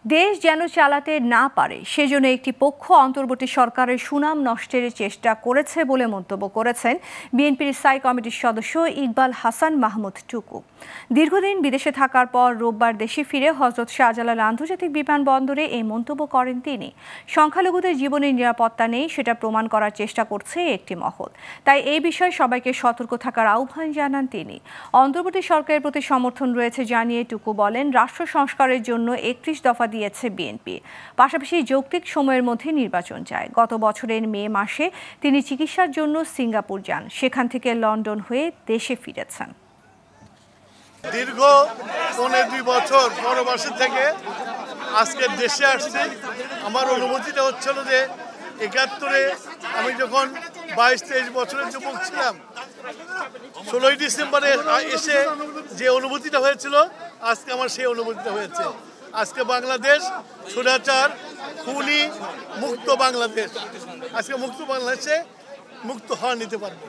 দেশ যেন চালাতে না পারে সেজন্য একটি পক্ষ অন্তর্বর্তী সরকারের সুনাম নষ্টের চেষ্টা করেছে বলে মন্তব্য করেছেন বিএনপির স্থায়ী কমিটির সদস্য ইকবাল হাসান মাহমুদ টুকু। দীর্ঘদিন বিদেশে থাকার পর রোববার দেশে ফিরে হযরত শাহজালাল আন্তর্জাতিক বিমানবন্দরে এই মন্তব্য করেন তিনি। সংখ্যালঘুদের জীবনের নিরাপত্তা নেই সেটা প্রমাণ করার চেষ্টা করছে একটি মহল, তাই এই বিষয়ে সবাইকে সতর্ক থাকার আহ্বান জানান তিনি। অন্তর্বর্তী সরকারের প্রতি সমর্থন রয়েছে জানিয়ে টুকু বলেন, রাষ্ট্র সংস্কারের জন্য ৩১ দফা দিয়েছে বিএনপি, পাশাপাশি যৌক্তিক সময়ের মধ্যে নির্বাচন চায়। গত বছরের মে মাসে তিনি চিকিৎসার জন্য সিঙ্গাপুর যান, সেখান থেকে লন্ডন হয়ে দেশে ফিরেছেন। দীর্ঘ ২ বছর পরবাসী থেকে আজকে দেশে আসছি। আমার অনুভূতিটা হচ্ছিল যে ৭১-এ আমি যখন ২২-২৩ বছরের যুবক ছিলাম, ১৬ই ডিসেম্বরে এসে যে অনুভূতিটা হয়েছিল আজকে আমার সেই অনুভূতিটা হয়েছে। আজকে বাংলাদেশ স্বৈরাচার খুনি মুক্ত বাংলাদেশ। আজকে মুক্ত বাংলাদেশে মুক্ত হওয়া নিতে পারবে।